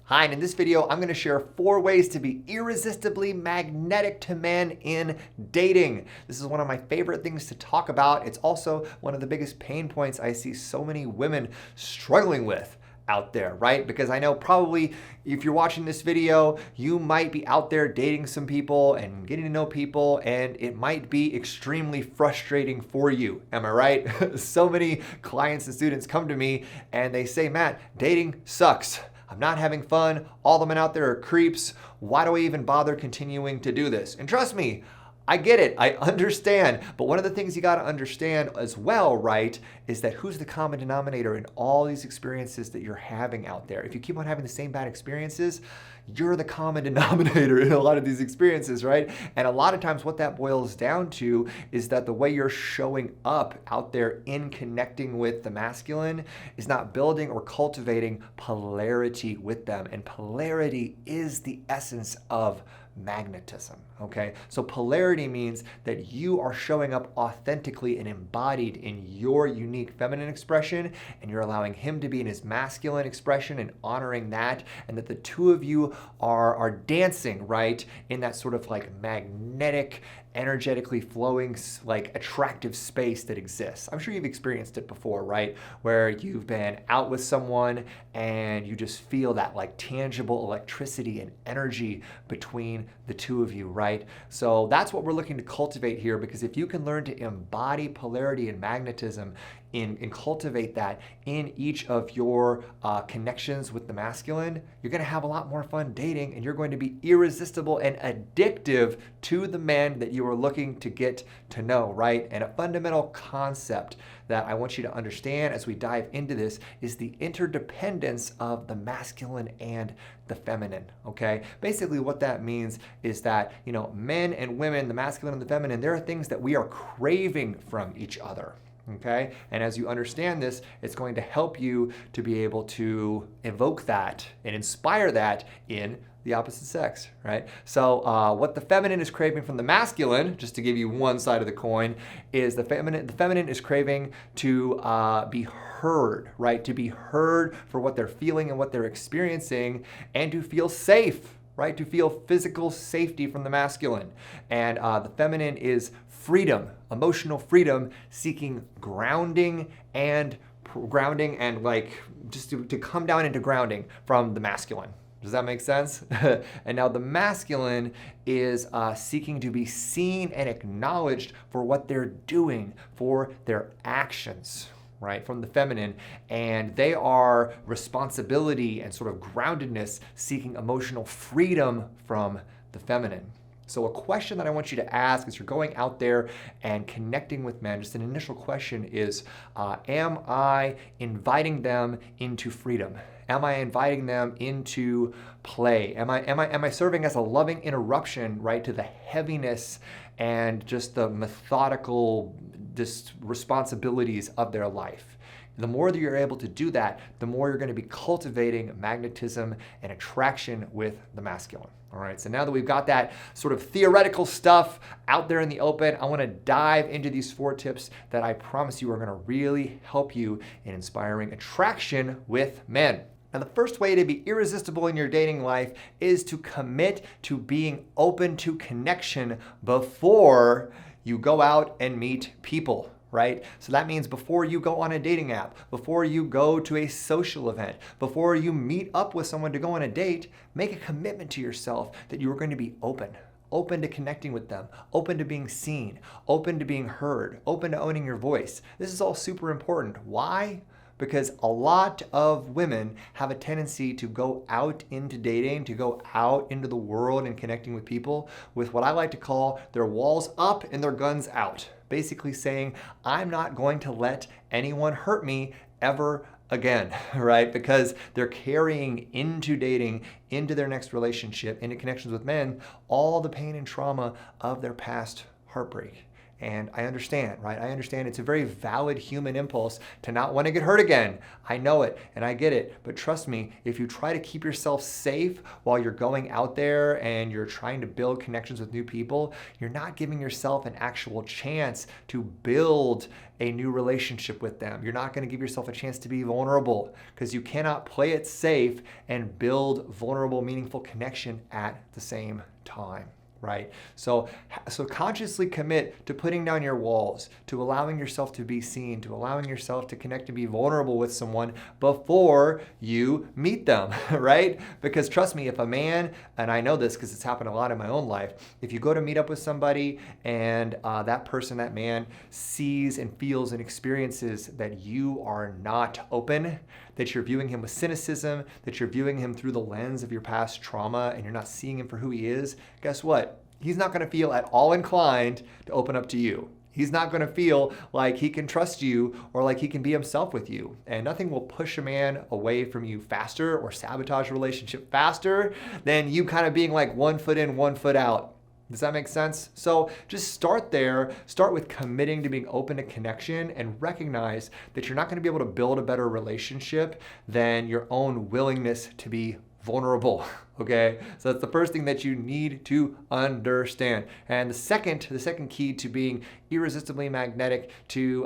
Hi, and in this video, I'm gonna share 4 ways to be irresistibly magnetic to men in dating. This is one of my favorite things to talk about. It's also one of the biggest pain points I see so many women struggling with out there, right? Because I know probably if you're watching this video, you might be out there dating some people and getting to know people, and it might be extremely frustrating for you. Am I right? So many clients and students come to me and they say, Matt, dating sucks. I'm not having fun. All the men out there are creeps. Why do I even bother continuing to do this? And trust me, I get it, I understand, but one of the things you gotta understand as well, right, is that who's the common denominator in all these experiences that you're having out there? If you keep on having the same bad experiences, you're the common denominator in a lot of these experiences, right? And a lot of times what that boils down to is that the way you're showing up out there in connecting with the masculine is not building or cultivating polarity with them. And polarity is the essence of magnetism, okay? So polarity means that you are showing up authentically and embodied in your unique feminine expression, and you're allowing him to be in his masculine expression and honoring that, and that the two of you are dancing, right, in that sort of like magnetic, energetically flowing, like attractive space that exists. I'm sure you've experienced it before, right? Where you've been out with someone and you just feel that like tangible electricity and energy between the two of you, right? So that's what we're looking to cultivate here, because if you can learn to embody polarity and magnetism and cultivate that in each of your connections with the masculine, you're gonna have a lot more fun dating, and you're going to be irresistible and addictive to the men that you are looking to get to know, right? And a fundamental concept that I want you to understand as we dive into this is the interdependence of the masculine and the feminine, okay? Basically what that means is that, you know, men and women, the masculine and the feminine, there are things that we are craving from each other. Okay, and as you understand this, it's going to help you to be able to evoke that and inspire that in the opposite sex, right? So what the feminine is craving from the masculine, just to give you one side of the coin, is the feminine is craving to be heard, right? To be heard for what they're feeling and what they're experiencing, and to feel safe, right? To feel physical safety from the masculine. And the feminine is freedom, emotional freedom, seeking grounding and like just to come down into grounding from the masculine. Does that make sense? And now the masculine is seeking to be seen and acknowledged for what they're doing, for their actions, right, from the feminine, and they are responsibility and sort of groundedness, seeking emotional freedom from the feminine. So a question that I want you to ask as you're going out there and connecting with men, just an initial question is, am I inviting them into freedom? Am I inviting them into play? Am I serving as a loving interruption, right, to the heaviness and just the methodical responsibilities of their life? The more that you're able to do that, the more you're going to be cultivating magnetism and attraction with the masculine. All right, so now that we've got that sort of theoretical stuff out there in the open, I want to dive into these 4 tips that I promise you are going to really help you in inspiring attraction with men. Now, the first way to be irresistible in your dating life is to commit to being open to connection before you go out and meet people. Right? So that means before you go on a dating app, before you go to a social event, before you meet up with someone to go on a date, make a commitment to yourself that you are going to be open to connecting with them, open to being seen, open to being heard, open to owning your voice. This is all super important. Why? Because a lot of women have a tendency to go out into dating, to go out into the world and connecting with people with what I like to call their walls up and their guns out. Basically saying, I'm not going to let anyone hurt me ever again, right? Because they're carrying into dating, into their next relationship, into connections with men, all the pain and trauma of their past heartbreak. And I understand, right? I understand it's a very valid human impulse to not want to get hurt again. I know it and I get it. But trust me, if you try to keep yourself safe while you're going out there and you're trying to build connections with new people, you're not giving yourself an actual chance to build a new relationship with them. You're not going to give yourself a chance to be vulnerable, because you cannot play it safe and build vulnerable, meaningful connection at the same time. Right? So consciously commit to putting down your walls, to allowing yourself to be seen, to allowing yourself to connect and be vulnerable with someone before you meet them, right? Because trust me, if a man, and I know this because it's happened a lot in my own life, if you go to meet up with somebody and that person, that man, sees and feels and experiences that you are not open, that you're viewing him with cynicism, that you're viewing him through the lens of your past trauma, and you're not seeing him for who he is, guess what? He's not going to feel at all inclined to open up to you. He's not going to feel like he can trust you or like he can be himself with you. And nothing will push a man away from you faster or sabotage a relationship faster than you kind of being like 1 foot in, 1 foot out. Does that make sense? So just start there. Start with committing to being open to connection and recognize that you're not going to be able to build a better relationship than your own willingness to be vulnerable. Okay, so that's the first thing that you need to understand. And the second key to being irresistibly magnetic to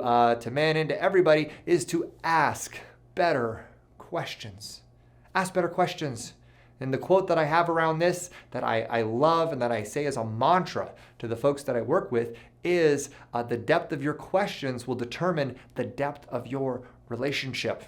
men and to everybody is to ask better questions. Ask better questions. And the quote that I have around this that I love and that I say as a mantra to the folks that I work with is the depth of your questions will determine the depth of your relationship.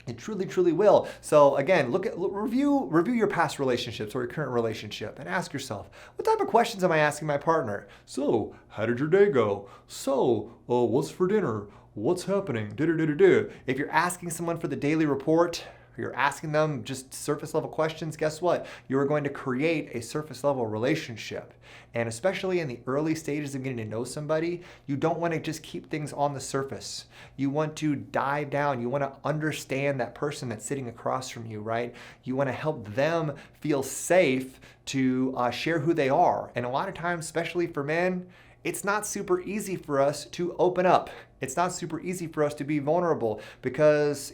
It truly, truly will. So again, review your past relationships or your current relationship and ask yourself, what type of questions am I asking my partner? So, how did your day go? So, what's for dinner? What's happening? If you're asking someone for the daily report, you're asking them just surface level questions, guess what? You're going to create a surface level relationship. And especially in the early stages of getting to know somebody, you don't want to just keep things on the surface. You want to dive down. You want to understand that person that's sitting across from you, right? You want to help them feel safe to share who they are. And a lot of times, especially for men, it's not super easy for us to open up. It's not super easy for us to be vulnerable because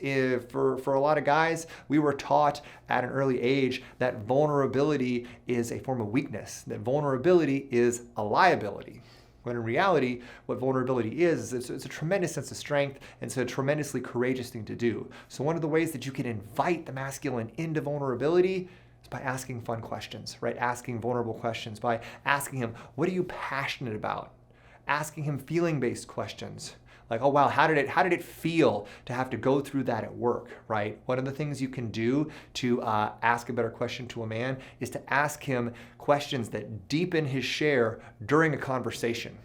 for a lot of guys, we were taught at an early age that vulnerability is a form of weakness, that vulnerability is a liability. When in reality, what vulnerability is it's a tremendous sense of strength, and it's a tremendously courageous thing to do. So one of the ways that you can invite the masculine into vulnerability is by asking fun questions, right? Asking vulnerable questions, by asking him, what are you passionate about? Asking him feeling-based questions. Like, oh wow, how did it feel to have to go through that at work, right? One of the things you can do to ask a better question to a man is to ask him questions that deepen his share during a conversation.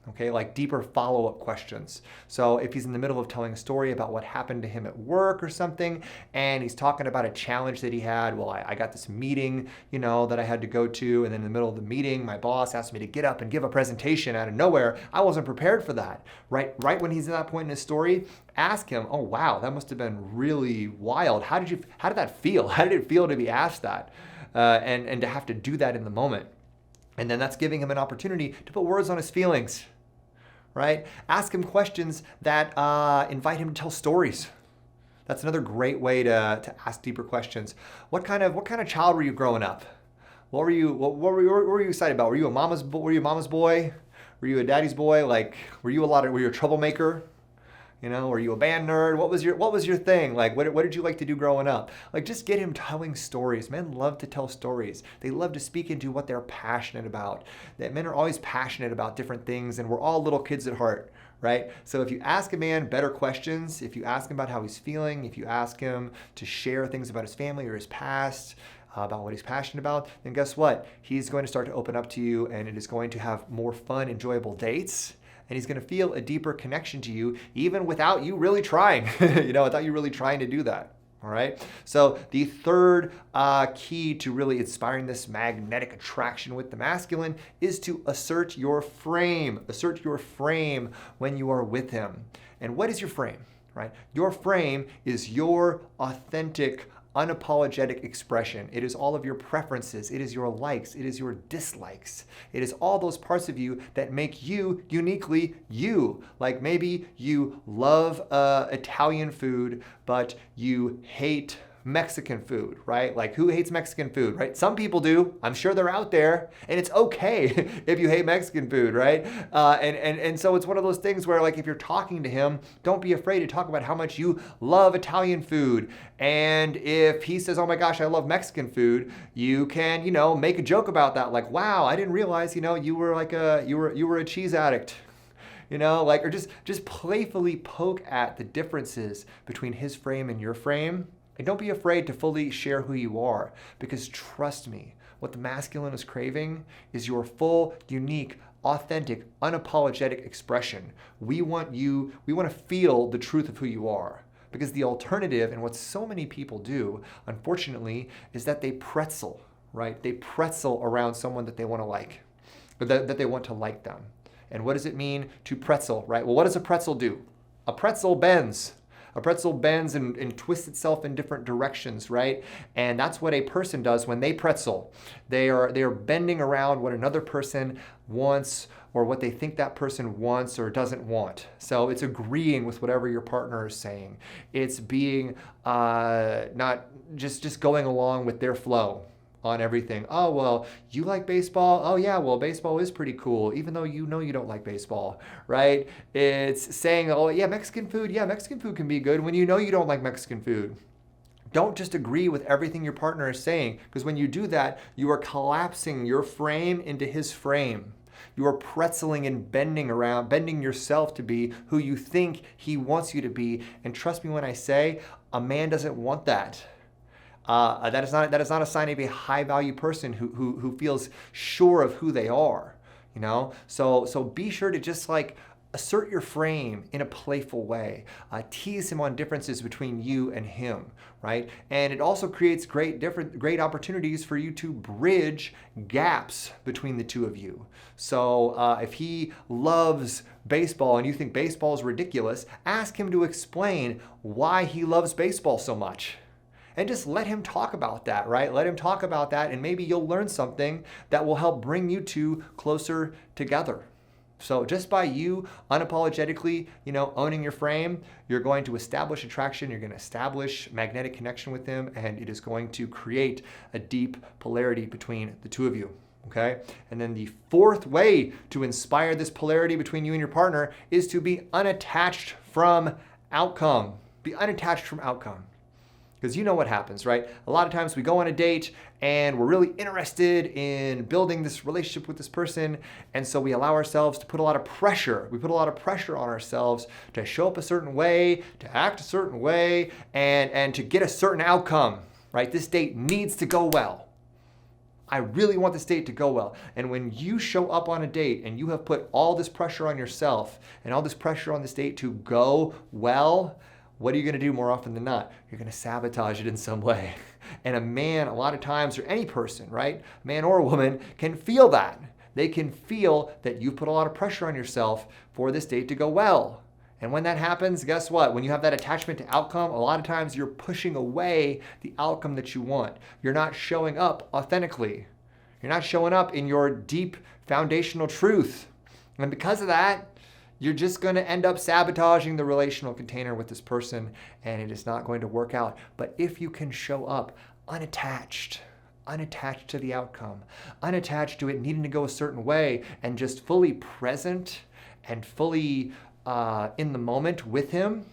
Okay, like deeper follow-up questions. So if he's in the middle of telling a story about what happened to him at work or something, and he's talking about a challenge that he had, well, I got this meeting, that I had to go to, and then in the middle of the meeting, my boss asked me to get up and give a presentation out of nowhere. I wasn't prepared for that. Right when he's at that point in his story, ask him, oh wow, that must have been really wild. How did that feel? How did it feel to be asked that? And to have to do that in the moment. And then that's giving him an opportunity to put words on his feelings. Right? Ask him questions that invite him to tell stories. That's another great way to ask deeper questions. What kind of child were you growing up? What were you excited about? Were you a mama's boy? Were you a daddy's boy? Like, were you a troublemaker? Were you a band nerd? What was your thing? Like, what did you like to do growing up? Like, just get him telling stories. Men love to tell stories. They love to speak into what they're passionate about. That men are always passionate about different things, and we're all little kids at heart, right? So if you ask a man better questions, if you ask him about how he's feeling, if you ask him to share things about his family or his past, about what he's passionate about, then guess what? He's going to start to open up to you, and it is going to have more fun, enjoyable dates. And he's going to feel a deeper connection to you even without you really trying, without you really trying to do that. All right. So the third key to really inspiring this magnetic attraction with the masculine is to assert your frame. Assert your frame when you are with him. And what is your frame, right? Your frame is your authentic, unapologetic expression. It is all of your preferences. It is your likes. It is your dislikes. It is all those parts of you that make you uniquely you. Like maybe you love Italian food, but you hate Mexican food, right? Like who hates Mexican food, right? Some people do. I'm sure they're out there, and it's okay if you hate Mexican food, right? And so it's one of those things where, like, if you're talking to him, don't be afraid to talk about how much you love Italian food. And if he says, "Oh my gosh, I love Mexican food," you can, make a joke about that, like, "Wow, I didn't realize, you were like you were a cheese addict." Or just playfully poke at the differences between his frame and your frame. And don't be afraid to fully share who you are, because trust me, what the masculine is craving is your full, unique, authentic, unapologetic expression. We want to feel the truth of who you are. Because the alternative, and what so many people do, unfortunately, is that they pretzel, right? They pretzel around someone that they want to like, or that they want to like them. And what does it mean to pretzel, right? Well, what does a pretzel do? A pretzel bends. A pretzel bends and twists itself in different directions, right? And that's what a person does when they pretzel. They are bending around what another person wants, or what they think that person wants or doesn't want. So it's agreeing with whatever your partner is saying. It's being not just going along with their flow on everything. "Oh, well, you like baseball? Oh yeah, well, baseball is pretty cool, even though you don't like baseball," right? It's saying, "Oh yeah, Mexican food can be good," when you don't like Mexican food. Don't just agree with everything your partner is saying, because when you do that, you are collapsing your frame into his frame. You are pretzeling and bending around, bending yourself to be who you think he wants you to be. And trust me when I say, a man doesn't want that. That is not a sign of a high value person who feels sure of who they are, So be sure to just assert your frame in a playful way. Tease him on differences between you and him, right? And it also creates great opportunities for you to bridge gaps between the two of you. So if he loves baseball and you think baseball is ridiculous, ask him to explain why he loves baseball so much. And just let him talk about that, right? Let him talk about that, and maybe you'll learn something that will help bring you two closer together. So just by you unapologetically, owning your frame, you're going to establish attraction, you're going to establish magnetic connection with him, and it is going to create a deep polarity between the two of you. Okay? And then the fourth way to inspire this polarity between you and your partner is to be unattached from outcome. Be unattached from outcome. Because you know what happens, right? A lot of times we go on a date and we're really interested in building this relationship with this person. And so we allow ourselves to put a lot of pressure. We put a lot of pressure on ourselves to show up a certain way, to act a certain way, and to get a certain outcome, right? This date needs to go well. I really want this date to go well. And when you show up on a date and you have put all this pressure on yourself and all this pressure on this date to go well, what are you going to do more often than not? You're going to sabotage it in some way. And a man, a lot of times, or any person, right? Man or woman, can feel that. They can feel that you've put a lot of pressure on yourself for this date to go well. And when that happens, guess what? When you have that attachment to outcome, a lot of times you're pushing away the outcome that you want. You're not showing up authentically. You're not showing up in your deep foundational truth. And because of that, you're just going to end up sabotaging the relational container with this person, and it is not going to work out. But if you can show up unattached to the outcome, unattached to it needing to go a certain way, and just fully present and fully in the moment with him,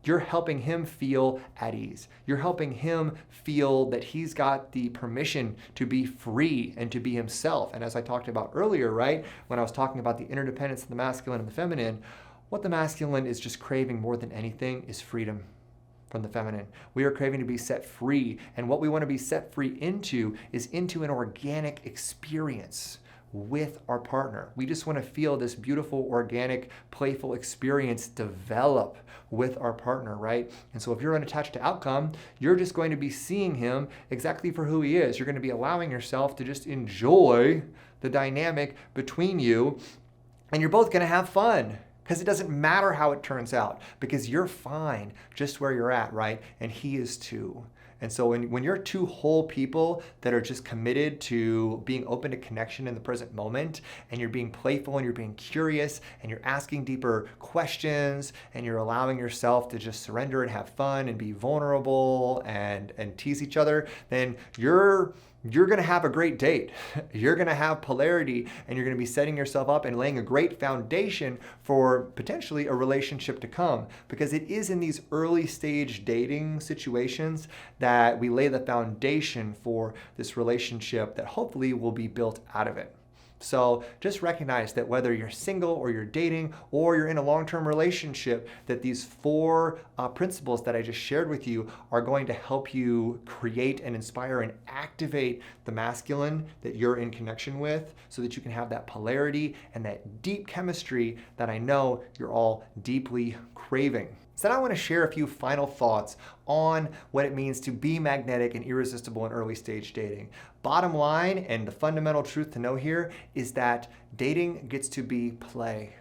you're helping him feel at ease. You're helping him feel that he's got the permission to be free and to be himself. And as I talked about earlier, right, when I was talking about the interdependence of the masculine and the feminine, what the masculine is just craving more than anything is freedom from the feminine. We are craving to be set free. And what we want to be set free into is into an organic experience with our partner. We just want to feel this beautiful, organic, playful experience develop with our partner, right? And so if you're unattached to outcome, you're just going to be seeing him exactly for who he is. You're going to be allowing yourself to just enjoy the dynamic between you, and you're both going to have fun. Because it doesn't matter how it turns out, because you're fine just where you're at, right? And he is too. And so when you're two whole people that are just committed to being open to connection in the present moment, and you're being playful and you're being curious and you're asking deeper questions and you're allowing yourself to just surrender and have fun and be vulnerable and tease each other, then you're going to have a great date. You're going to have polarity, and you're going to be setting yourself up and laying a great foundation for potentially a relationship to come, because it is in these early stage dating situations that we lay the foundation for this relationship that hopefully will be built out of it. So just recognize that whether you're single or you're dating or you're in a long-term relationship, that these four principles that I just shared with you are going to help you create and inspire and activate the masculine that you're in connection with, so that you can have that polarity and that deep chemistry that I know you're all deeply craving. So now I want to share a few final thoughts on what it means to be magnetic and irresistible in early stage dating. Bottom line, and the fundamental truth to know here, is that dating gets to be play.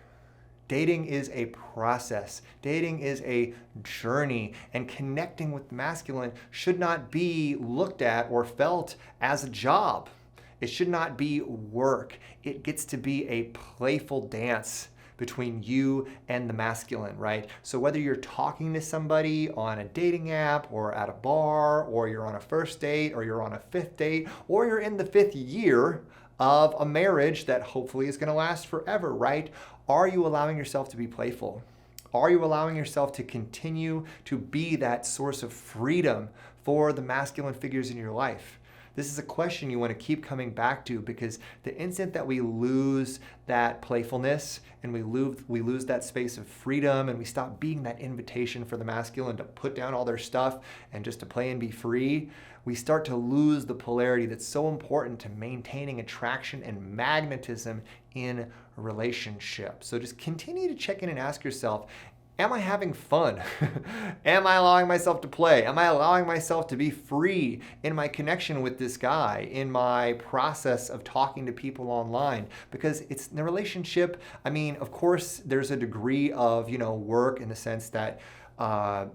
Dating is a process. Dating is a journey, and connecting with the masculine should not be looked at or felt as a job. It should not be work. It gets to be a playful dance between you and the masculine, right? So whether you're talking to somebody on a dating app or at a bar, or you're on a first date, or you're on a fifth date, or you're in the 5th year of a marriage that hopefully is gonna last forever, right? Are you allowing yourself to be playful? Are you allowing yourself to continue to be that source of freedom for the masculine figures in your life? This is a question you want to keep coming back to, because the instant that we lose that playfulness and we lose that space of freedom, and we stop being that invitation for the masculine to put down all their stuff and just to play and be free, we start to lose the polarity that's so important to maintaining attraction and magnetism in a relationship. So just continue to check in and ask yourself, am I having fun? Am I allowing myself to play? Am I allowing myself to be free in my connection with this guy, in my process of talking to people online? Because it's in a relationship, I mean, of course, there's a degree of, work in the sense that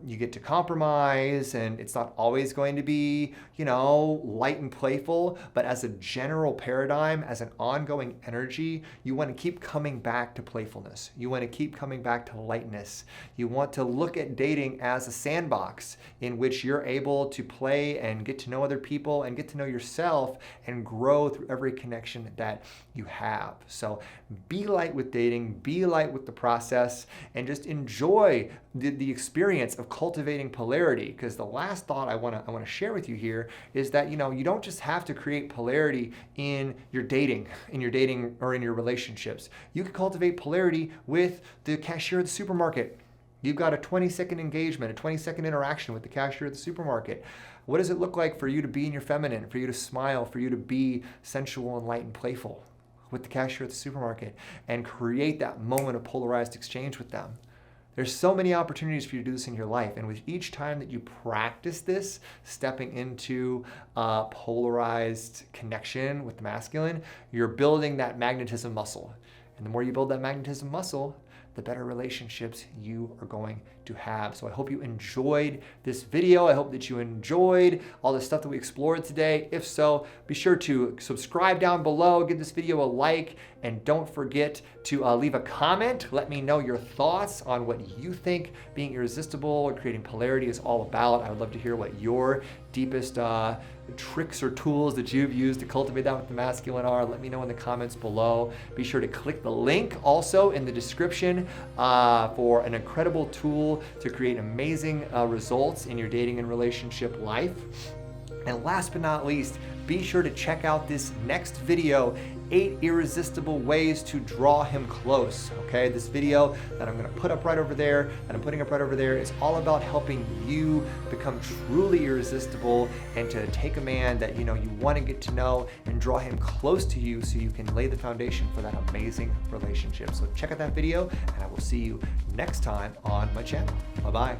you get to compromise, and it's not always going to be, light and playful, but as a general paradigm, as an ongoing energy, you want to keep coming back to playfulness. You want to keep coming back to lightness. You want to look at dating as a sandbox in which you're able to play and get to know other people and get to know yourself and grow through every connection that you have. So be light with dating, be light with the process, and just enjoy the experience of cultivating polarity. Because the last thought I want to share with you here is that you don't just have to create polarity in your dating or in your relationships. You can cultivate polarity with the cashier at the supermarket. You've got a 20-second engagement, a 20-second interaction with the cashier at the supermarket. What does it look like for you to be in your feminine, for you to smile, for you to be sensual and light and playful with the cashier at the supermarket, and create that moment of polarized exchange with them? There's so many opportunities for you to do this in your life, and with each time that you practice this, stepping into polarized connection with the masculine, you're building that magnetism muscle. And the more you build that magnetism muscle, the better relationships you are going to have. So I hope you enjoyed this video. I hope that you enjoyed all the stuff that we explored today. If so, be sure to subscribe down below, give this video a like, and don't forget to leave a comment. Let me know your thoughts on what you think being irresistible or creating polarity is all about. I would love to hear what your deepest tricks or tools that you've used to cultivate that with the masculine are. Let me know in the comments below. Be sure to click the link also in the description for an incredible tool to create amazing results in your dating and relationship life. And last but not least, be sure to check out this next video, 8 Irresistible Ways to Draw Him Close. Okay, this video that I'm gonna put up right over there, that I'm putting up right over there, is all about helping you become truly irresistible and to take a man that you wanna get to know and draw him close to you so you can lay the foundation for that amazing relationship. So check out that video, and I will see you next time on my channel. Bye-bye.